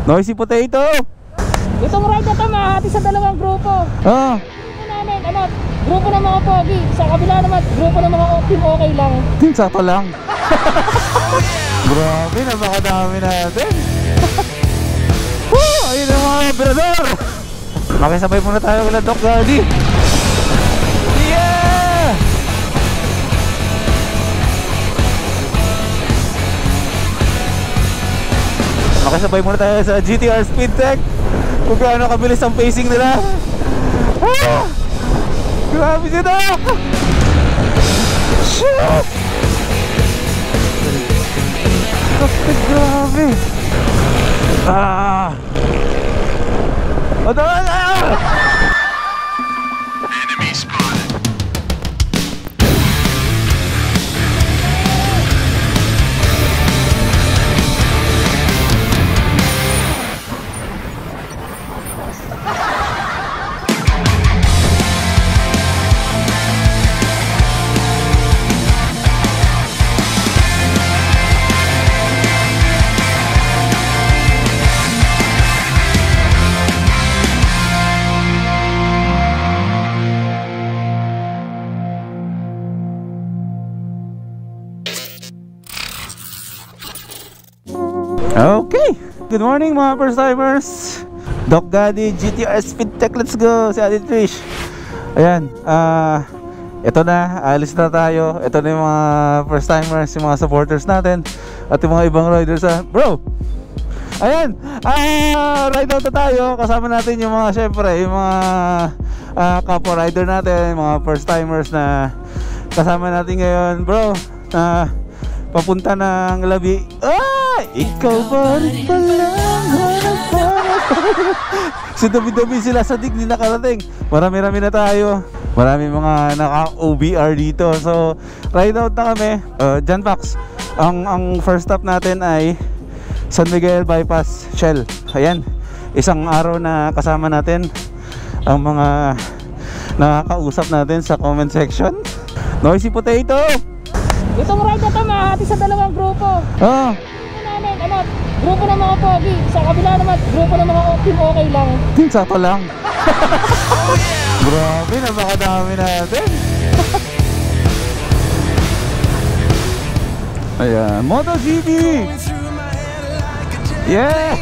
Noisy potato. Itong ride na to mahati sa dalawang grupo. Ah. Ito namin, grupo ng mga pogi. Sa kabila naman, grupo ng mga team okay lang. Team sakto lang. Grabe, napakadami natin. Woo! Ayun ang mga operador. Makisabay muna tayo kala Doc Gaddy. Yeah! Makisabay muna tayo sa GTR Speed Tech. Kung gaano kabilis ang pacing nila. Ah! Grabe si Doc! Shit! Grabe! Ah! Otoan! Ah! Enemy spotted. Okay, good morning mga first timers. Doc Gaddy, GTR Speed Tech, let's go. Si Ate Trish. Ayan, ito na, alis na tayo. Ito na yung mga first timers, yung mga supporters natin, at yung mga ibang riders. Bro, ayan, ride out na tayo. Kasama natin yung mga, syempre, yung mga kapwa rider natin, mga first timers na kasama natin ngayon. Bro, papunta ng Labi. Ikaw ba rin palang hanap-hanap? So dami-dami sila sa dig, hindi nakarating. Marami-rami na tayo. Marami mga naka-OBR dito. So ride out na kami. John Pax, ang first stop natin ay San Miguel Bypass Shell. Ayan, isang araw na kasama natin ang mga nakakausap natin sa comment section. Noisy potato. Itong ride na to mahati sa dalawang grupo. Ito namin, grupo ng mga pogi. Sa kabila naman, grupo ng mga team okay lang. Team sakto lang. Grabe, napakadami natin. Ayan, MotoGP. Yeah.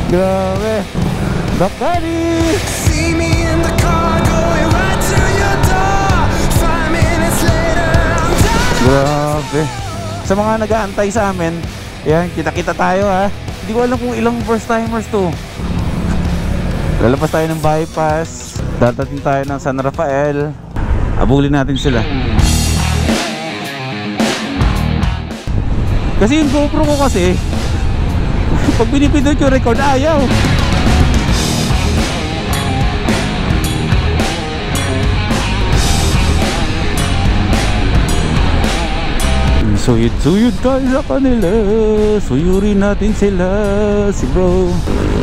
Grabe. Doc Gaddy. See me in the car going right to your door. 5 minutes later I'm done. Grabe. Sa mga nag-aantay sa amin, yan, kita-kita tayo ha. Hindi ko alam kung ilang first timers to. Lalabas tayo ng bypass, dadating tayo ng San Rafael. Abulin natin sila. Kasi yung GoPro ko kasi, pag binipindot yung record, ayaw. Suyod tayo sa kanila. Suyurin natin sila. Si bro,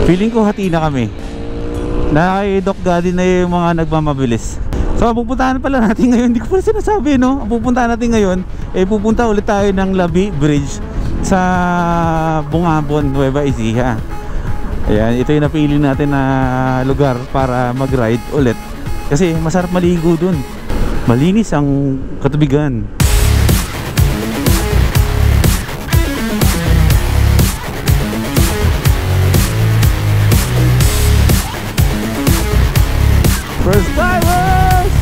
feeling ko hati na kami. Na kay Doc Gaddy na yung mga nagmamabilis. So ang pupuntahan pala natin ngayon, hindi ko pala sinasabi, no? Ang pupuntahan natin ngayon, pupunta ulit tayo ng Labi Bridge sa Bungabon, Nueva Ecija. Ayan, ito yung napili natin na lugar para mag-ride ulit. Kasi masarap maligo dun. Malinis ang katubigan. First timers!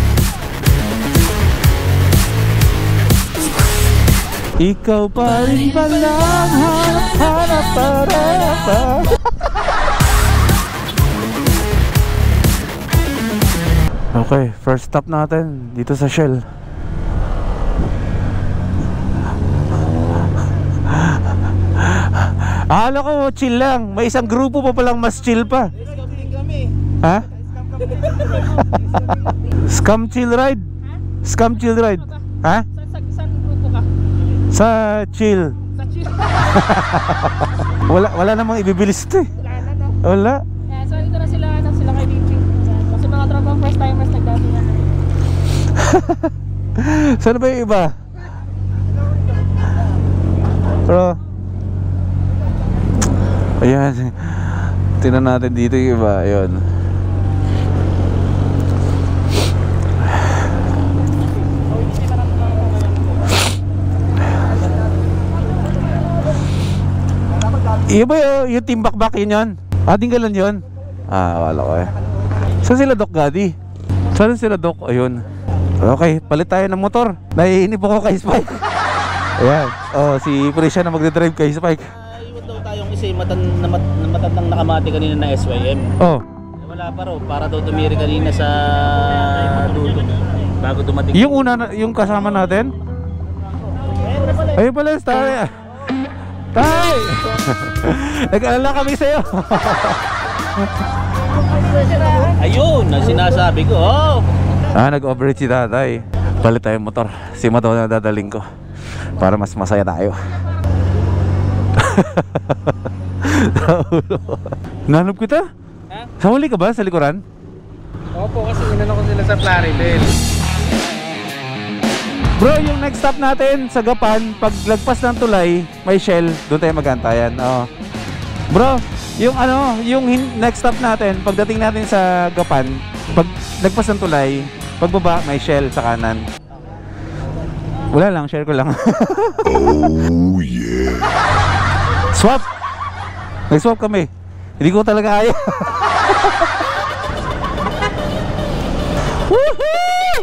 Ikaw pa rin palang hanap para. Okay, first stop natin dito sa Shell. Akala ko chill lang. May isang grupo pa palang mas chill pa. Ha? Scam chill ride? Scam chill ride? Ha? Saan grupo ka? Sa chill. Sa chill. Wala namang ibibilis ito eh. Wala na, no? Wala. Yeah, so ito na sila kay Vinci. Kasi mga tropang first timers nagdati na. Saan ba yung iba? Pero ayan, tingnan natin dito yung iba. Ayun. Iba yung timbak-bak yun. Ating galan yun. Wala ko eh. Saan sila Doc Gaddy? Saan sila Doc? Ayun. Okay, palit tayo ng motor. Naiinip ako kay Spike. Ayan. Oh, si Prisha na magdadrive kay Spike. Iwan daw tayong isa matandang nakamati kanina na SYM. Oh. Wala pa raw, para daw tumiri kanina sa dulo bago dumating. Yung una, yung kasama natin? Ayun pala, Tay! Tay! Nag-alala kami sa'yo. Ayun, ang sinasabi ko. Oh. Nag-overheat si tatay. Palit tayong motor. Si Madonna na dadaling ko para mas masaya tayo. Nanap kita? Ha? Sa huli ka ba? Sa likuran? Opo, kasi inano ko sila sa Plaridel. Bro, yung next stop natin sa Gapan, pag lagpas ng tulay, may Shell, doon tayo mag-antayan. Bro, yung next stop natin, pagdating natin sa Gapan, pag lagpas ng tulay, pagbaba, may Shell sa kanan. Wala lang, share ko lang. Oh yeah. Swap. Nag-swap kami. Hindi ko talaga kaya. Woohoo!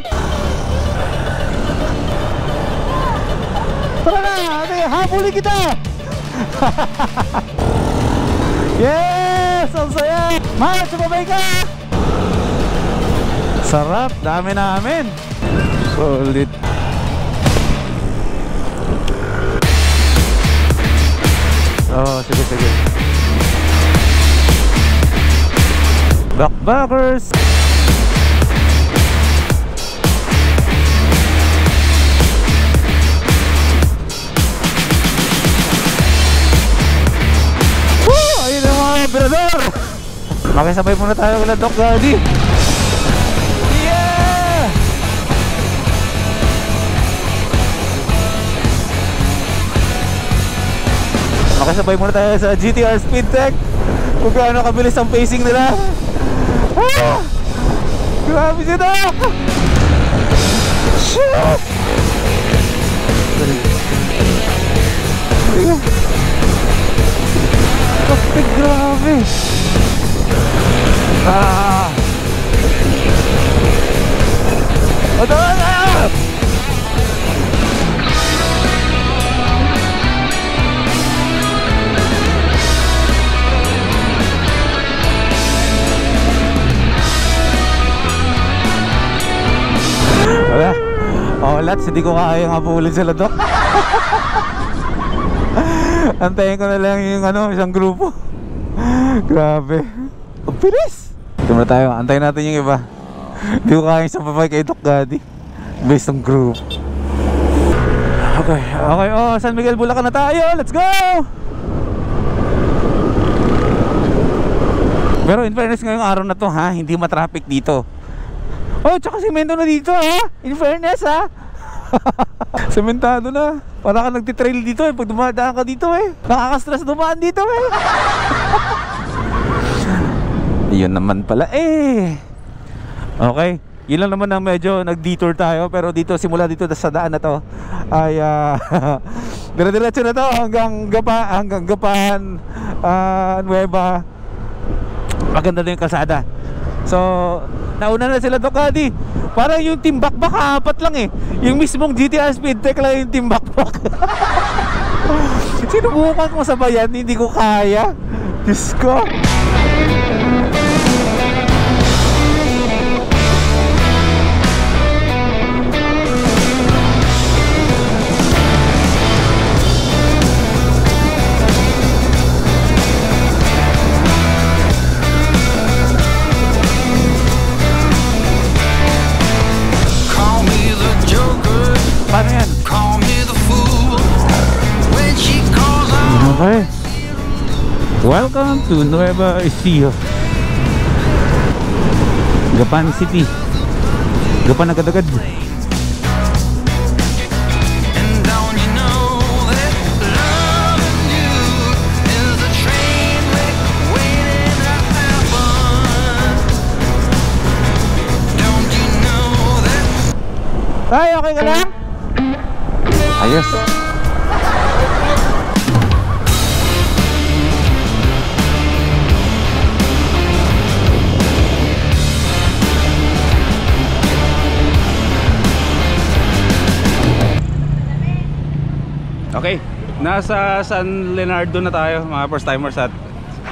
Tara na, habulin kita. Yes, ang saya. Mahal, sumabay ka. Sarap, dami namin. Solid. Oh, sige. Backbackers. Ayun ang mga operador. Makisabay muna tayo kala Doc Gaddy. Yeah! Makisabay muna tayo sa GTR Speed Tech. Kung gaano kabilis ang pacing nila. Grabe sila. Shit! Kapit, grabe. Ito na! Wala. Lats, hindi ko kaya habulin sila Doc. Antayin ko na lang yung isang grupo. Grabe. Ang bilis. Ito na tayo, antayin natin yung iba. Hindi ko kaya isang papay kay Doc Gaddy. Based on group. Okay, San Miguel Bulacan na tayo. Let's go! Pero in fairness ngayong araw na to hindi matraffic dito. Tsaka semento na dito in fairness sementado na. Para ka nagtitrail dito pag dumadaan ka dito nakaka-stress dumaan dito Yun naman pala Okay, yun lang naman ang medyo nag-detour tayo. Pero dito, simula dito sa daan na to ay dire-diretso na to hanggang Gapan, Nueva. Maganda din yung kalsada. So, nauna na sila Doc Gaddy. Parang yung team backback apat lang yung mismong GTR Speed Tech lang yung team backback. Sinubukan ko sabayan, hindi ko kaya. Diyos ko. Paano yan? Okay. Welcome to Nueva Ecija, Gapan City. Gapan agad-agad. Ayos. Okay, nasa San Leonardo na tayo mga first timers at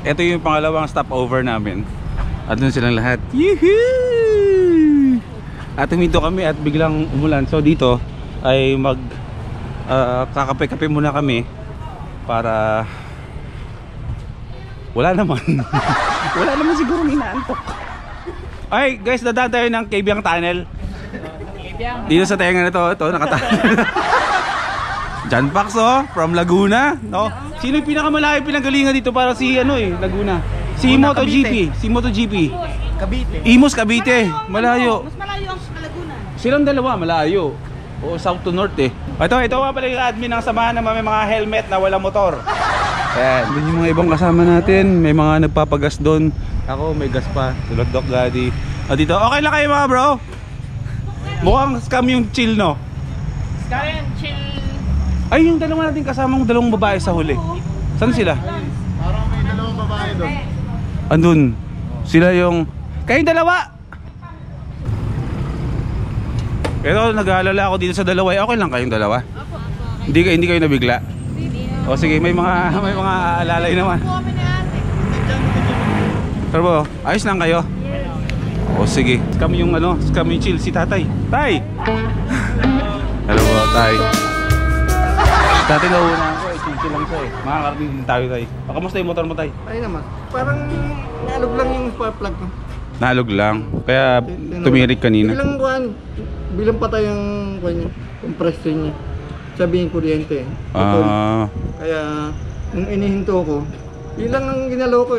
ito yung pangalawang stopover namin. At doon silang lahat. Yehey! At huminto kami at biglang umulan. So dito ay kakape-kape muna kami para wala naman. Wala naman siguro inaantok. Ay guys, dadaan tayo ng Kabyang Tunnel. Dito sa tenga na to, ito nakatunnel. John Pax from Laguna, no? Sino yung pinakamalayo pinanggalingan dito para si Laguna? Si MotoGP, Cavite. Imus Cavite, malayo. Mas malayo ang Laguna. Silang dalawa malayo. O south to north eh. Ito nga pala yung admin ng samahan na may mga helmet na walang motor. Ayan, doon yung mga ibang kasama natin. May mga nagpapagas doon. Ako may gas pa, tulad Doc Daddy. Dito, okay lang kayo mga bro? Mukhang scam yung chill, no? Karen, chill. Ay, yung dalawa natin kasamang dalawang babae sa huli. Saan sila? Parang may dalawang babae doon. Andun. Sila yung... Kayong dalawa! Pero nag-aalala ako dito sa dalawa. Okay lang kayong dalawa? Hindi kayo nabigla? O sige, may mga alalay naman. Pero ayos lang kayo? O sige. Scam yung chill si tatay. Tay! Hello po, tay. Dati nauna ako chill lang siya makakarating din tayo, tay. Kamusta yung motor mo, tay? Ay naman, parang naalog lang yung spark plug ko. Nalog lang, kaya tumirik kanina. Bilang patay ang compressor niya. Sabihin kuryente. Kaya nung inihinto ko, yun lang ang ginalaw ko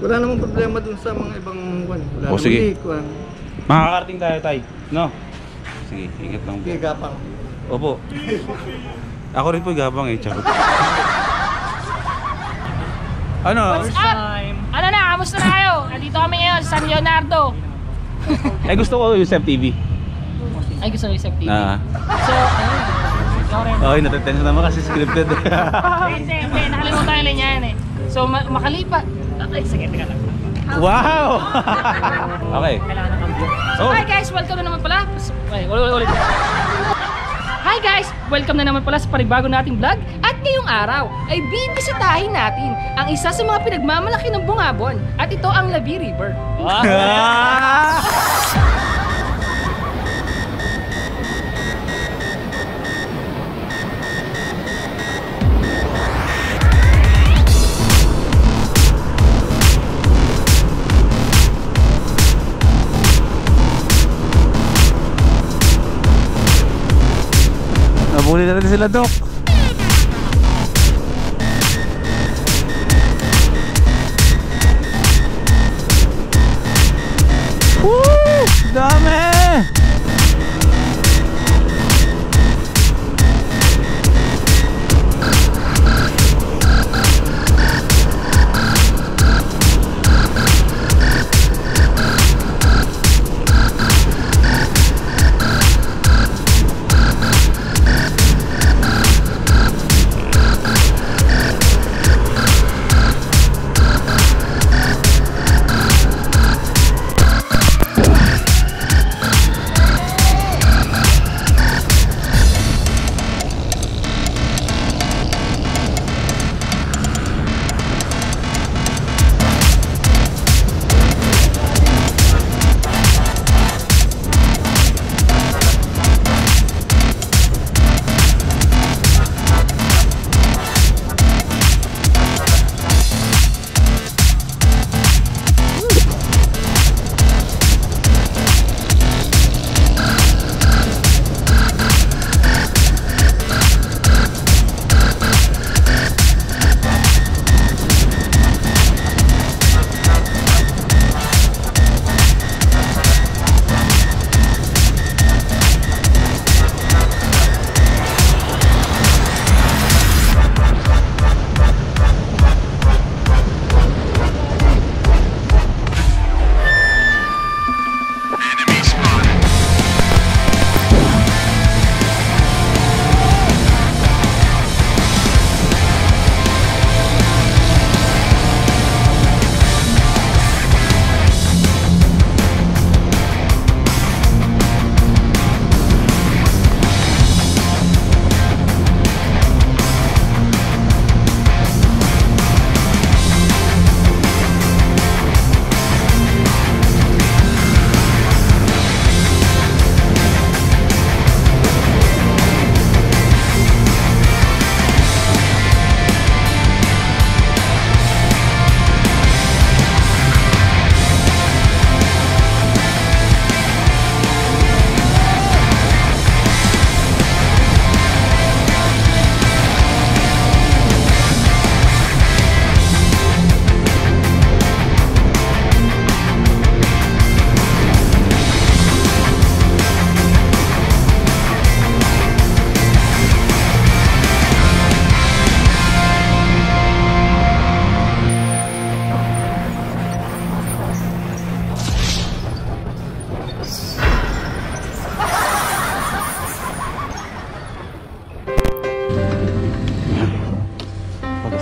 Wala namang problema dun sa mga ibang wala namang sige. leak. Makakarating tayo, tay. No? Sige, ingat lang po. Sige, gapang. Opo. Ako rin po gabang charot. Ano? What's up? Ano na, kamusta na kayo? Nandito kami ngayon sa San Leonardo. Gusto ko yung Sep TV. Ay, gusto ko yung Sep TV. So, ayun. Okay, natetension naman kasi scripted. Hindi, nakalimutan nila niya yan So, makalipat. Ay, sige, teka lang. Wow! Okay. So, hi guys, welcome na naman pala. Ulit. Hi guys, welcome na naman pala sa panibago nating vlog. At ngayong araw ay bibisitahin natin ang isa sa mga pinagmamalaki ng Bungabon. At ito ang Labi River. Nabuli na rin sila, Doc. Woo! Dami!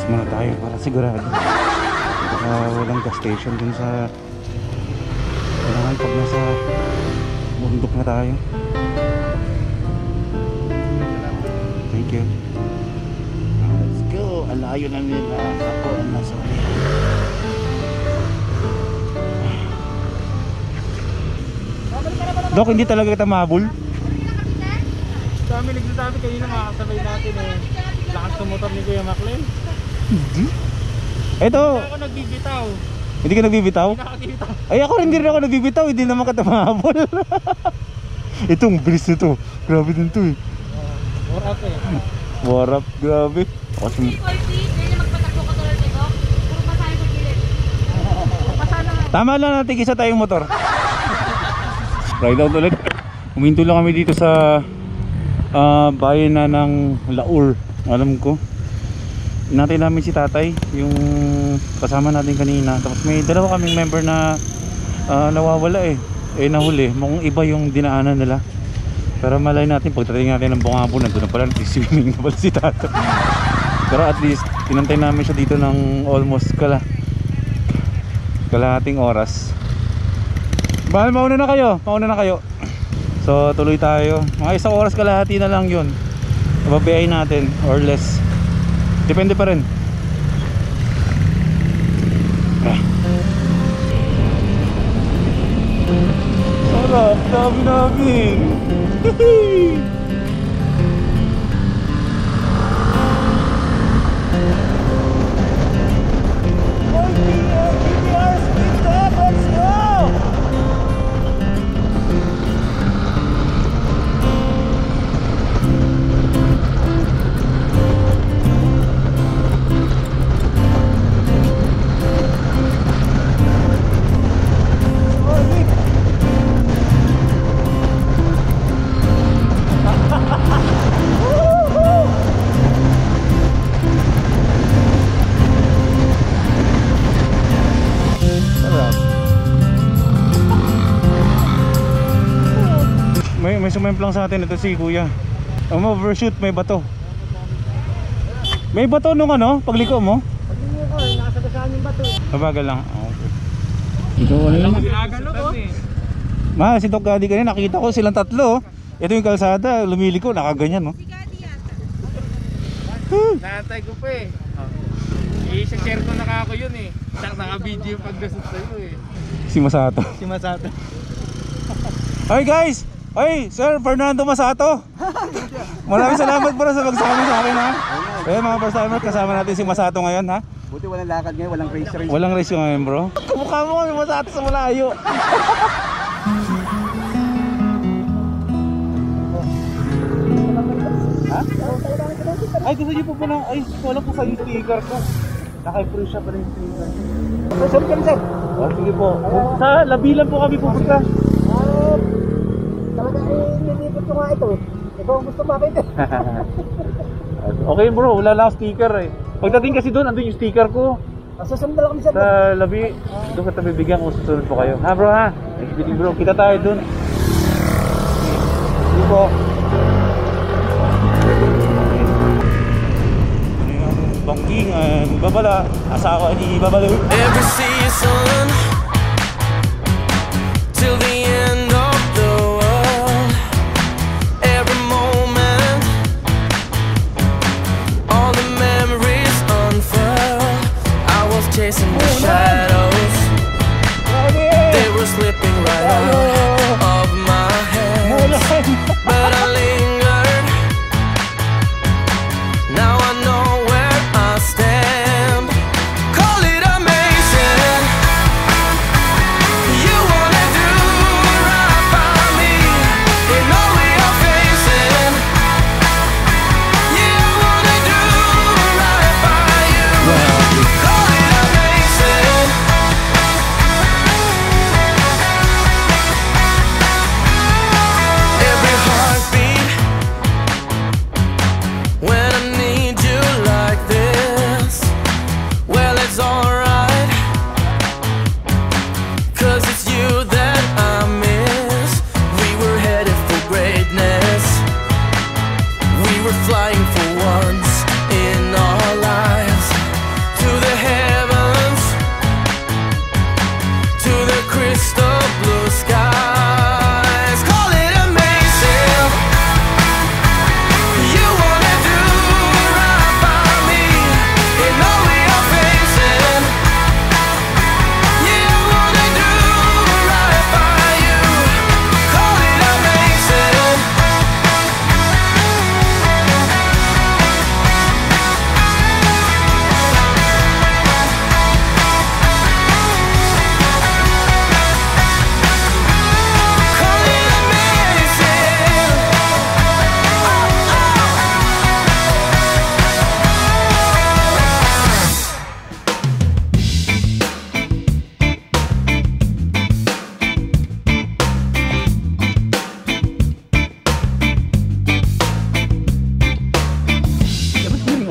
gas muna tayo para sigurado. Baka walang gas station dun sa kailangan pag nasa bundok na tayo. Thank you. Let's go. Alayo na nila. Ako ang nasa ulit. Dok, hindi talaga kita mahabol? Kami nagsasabi kanina makakasabay natin eh. Lakas ng motor ni Kuya Maclen. Hindi. Ito. Hindi ako nagbibitaw. Hindi ka nagbibitaw? Hindi nakakita. Ay ako rin ako nagbibitaw. Hindi naman kita mahabol. Itong bilis nito. Grabe din to eh. More up eh. More up. Grabe. Hindi ko hindi magpatakbo ka tulad nito. Puro pasahe sa gilid. Pasahe naman. Tama lang natin isa tayong motor. Ride out ulit. Huminto lang kami dito sa bayan na ng Laur. Alam ko. Hinantay namin si tatay, yung kasama natin kanina. Tapos may dalawa kaming member na nawawala eh. Nahuli. Mukhang iba yung dinaanan nila. Pero malay natin, pagdating natin ng Bungabo, nandun na pala, nag-swimming na pala si tatay. Pero at least, tinantay namin siya dito ng almost kalahating oras. Bahal, mauna na kayo. So tuloy tayo. Mga isang oras kalahati na lang yun. Nababiyahin natin or less. Depende pa rin. Sarap, dami namin. Let's go! May sumemplang sa atin ito si kuya. Ang overshoot, may bato. May bato nung pagliko mo? Paglingo ko, nakasagasaan yung bato. Mabagal lang. Okay. Ito ano yun? Si Doc Gadi kanina, nakita ko silang tatlo. Ito yung kalsada, lumiliko, nakaganyan no? Natay ko pa eh. I-share ko na ako yun eh. Naka-video pag nasot sa'yo eh. Si Masato. Hi guys! Hey, Sir Fernando Masato. Maraming salamat para sa pagsama sa akin ha. Mga first timer, kasama natin si Masato ngayon ha. Buti walang lakad ngayon, walang race. Walang race ngayon bro. Kamukha mo kami Masato sa malayo. Ha? Ay, gusto niyo po pa ay, wala po sa sticker ko. Naka-free siya pala yung sticker. Sorry ka sir. Sige po. Sa Labilan po kami pupunta. Talaga nilipot ko nga ito. Ikaw ang gusto makita. Okay bro, wala lang sticker eh. Pagdating kasi doon, andun yung sticker ko. Susunod na lang kami sir. Sa Labi, doon kita bibigyan kung susunod po kayo. Ha bro ha? Next meeting bro, kita tayo doon. Sige po. Bangkingan, babala, asawa ni babalo. Every season till the end of the world. Every moment, all the memories unfurl. I was chasing the shadows. They were slipping right out of my hands, but I lingered. Now I know where I stand. Call it amazing. You wanna do right by me in all we are facing. You wanna do right by you. Call it amazing.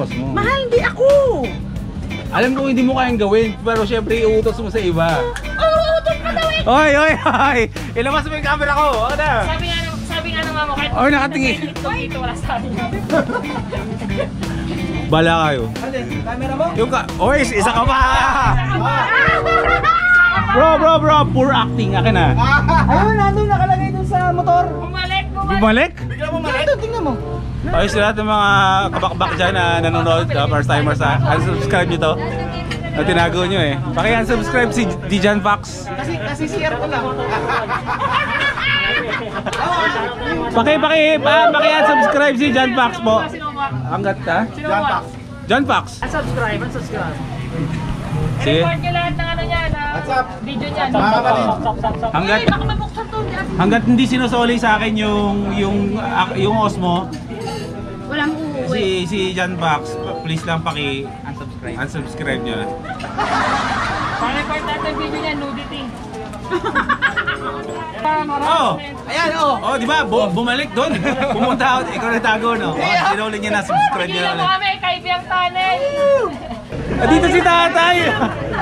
Osmo. Mahal, hindi ako. Alam ko hindi mo kayang gawin, pero syempre iutos mo sa iba. Uutog pa daw eh. Oy, oy, oy! Ilabas mo yung camera ko, ako na! Sabi nga ng mama, kahit Oy, nakatingin! dito wala sa akin. Bala kayo. Camera mo? Yung ka... Oy, isa ka pa! Bro, poor acting, akin na. Ayun, nandun nakalagay dun sa motor. Bumalik? Bigla mo mali. Ito, tingnan mo. Ayos lahat ng mga kabakbak dyan na nanonood, first timers ha. Unsubscribe nyo to. Na tinago nyo eh. Paki-unsubscribe si Dijan Fox. Kasi share ko lang. Paki-unsubscribe si Jan Fox po. Hanggat ha? Jan Fox. Unsubscribe. Sige. Report nyo lahat ng ano niya, na video niya. Hanggat hindi sinusoli sa akin yung Osmo, Walang uuwi. si Jan Fox, please lang unsubscribe nyo na. Pa-report natin video niya, nudity. Oh! Ayan, oh. Oh, di ba? Bumalik doon. Pumunta ako, ikaw natago, no? Sinuli niya na, subscribe niya Hindi na. mo kami, kaibiyang tunnel. Dito si tatay!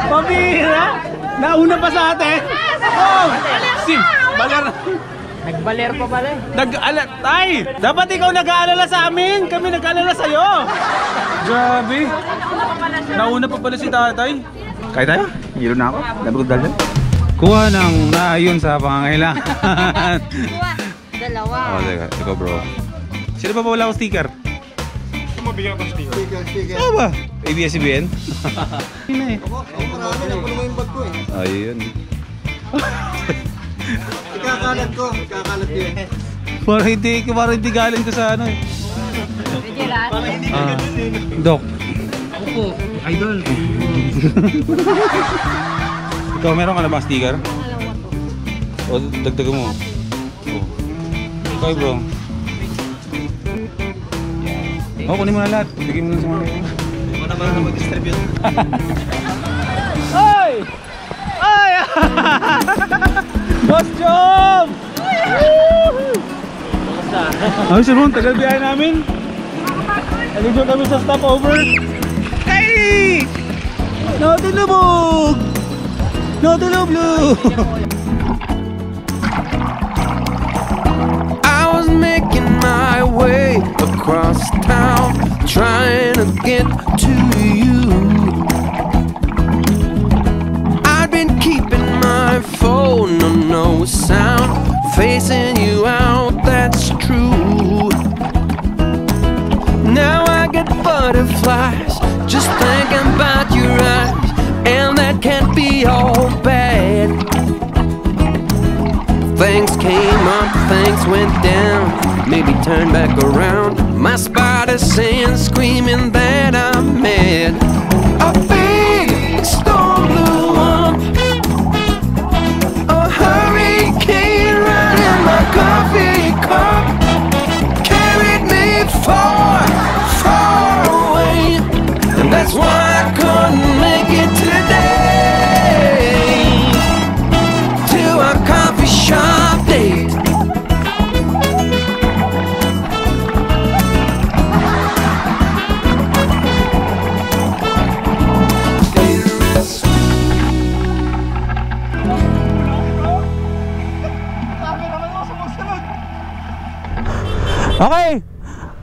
Pambihira! Nauna pa sa atin! Oh! Baler! Nagbaler pa pala eh. Tay! Dapat ikaw nag-aalala sa amin! Kami nag-aalala sa'yo! Grabe! Nauna pa pala si tatay. Kaya tayo? Hilo na ako. Dami ko daldan. Kuha ng naayon sa pangangailangan. Dalawa. Oh, teka. Ikaw bro. Sino pa wala akong sticker? Mabigyan ko sticker. Sticker. Ano ba? ABS-CBN? Yun na eh. Ako marami na puno yung bag ko eh. Ayun. Ikakalat ko. Ikakalat yun. Parang hindi galing ko sa ano eh. Pwede lahat. Dok. Opo, idol. Ikaw meron ka na ba sticker? O dagdagan mo. Oh. Ikaw bro. Oh, kunin mo na lahat. Bigyan mo na sa mga yun. Ako naman na mag-distribute. Ay! Ay! Boss Jom! Ay, sir Ron, tagal biyahe namin. Nandito kami sa stopover. Kylie! Natulubog! Natulubog! I was making my way across town, trying to get to you. I've been keeping my phone on no sound, facing you out, that's true. Now I get butterflies just thinking about your eyes, and that can't be all bad. Things came up, things went down, maybe turn back around. My spider sense screaming that I'm mad. A big storm blew up, a hurricane right in my coffee cup, carried me far, far away, and that's why I couldn't make it today to a coffee shop date. Okay,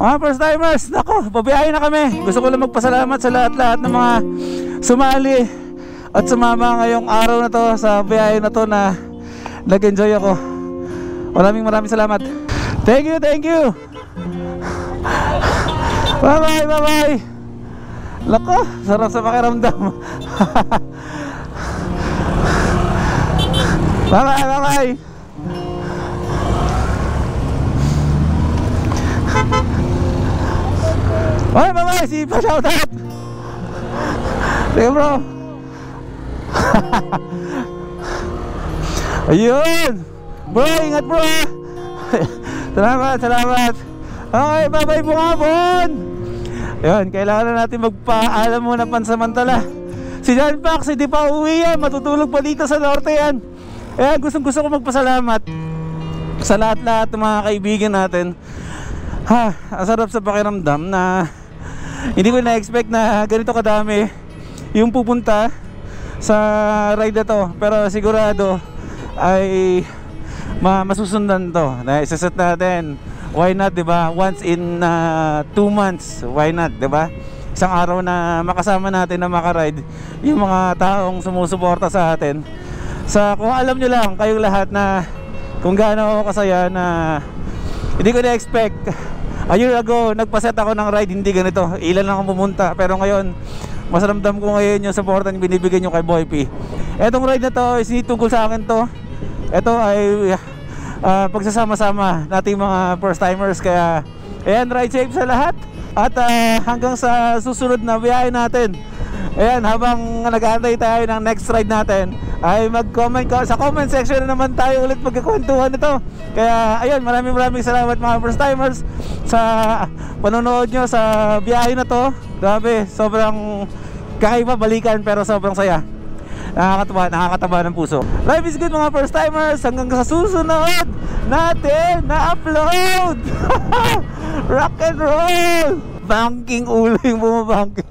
mga first timers, nako, pabiyahin na kami. Gusto ko lang magpasalamat sa lahat-lahat ng mga sumali at sumama ngayong araw na to sa biyahe na to na nag-enjoy ako. Maraming salamat. Thank you. Bye-bye. Nako, sarap sa pakiramdam. Bye-bye. Oy, bye-bye! Si Pa, shoutout! Sige bro! Ayun! Bro, ingat bro! Salamat! Okay, bye-bye po nga bon! Ayun, kailangan na natin magpaalam muna pansamantala. Si Jan Fox, hindi pa uwi yan. Matutulog pa dito sa norte yan. Ayan, gusto ko magpasalamat sa lahat-lahat ng mga kaibigan natin. Ang sarap sa pakiramdam na Hindi ko na-expect na ganito kadami yung pupunta sa ride na to. Pero sigurado ay masusundan to. Na isaset natin. Why not, 'di ba? Once in 2 months, why not, 'di ba? Isang araw na makasama natin na makaride yung mga taong sumusuporta sa atin. Kung alam nyo lang kayong lahat na kung gaano ako kasaya na hindi ko na-expect. A year ago, nagpaset ako ng ride, hindi ganito. Ilan lang ang pumunta. Pero ngayon, mas ramdam ko ngayon yung supportan yung binibigay nyo kay Boy P. Etong ride na to, is tungkol sa akin to. Ito ay pagsasama-sama nating mga first timers. Kaya, ayan, ride safe sa lahat. At hanggang sa susunod na biyahe natin. Ayan, habang nag-aantay tayo ng next ride natin, ay mag-comment ka. Sa comment section na naman tayo ulit magkakwentuhan nito. Kaya ayun, maraming salamat mga first timers sa panonood nyo sa biyahe na to. Grabe, sobrang kakaiba balikan pero sobrang saya. Nakakataba ng puso. Life is good mga first timers. Hanggang sa susunod natin na upload. Rock and roll. Banking ulo yung bumabangking.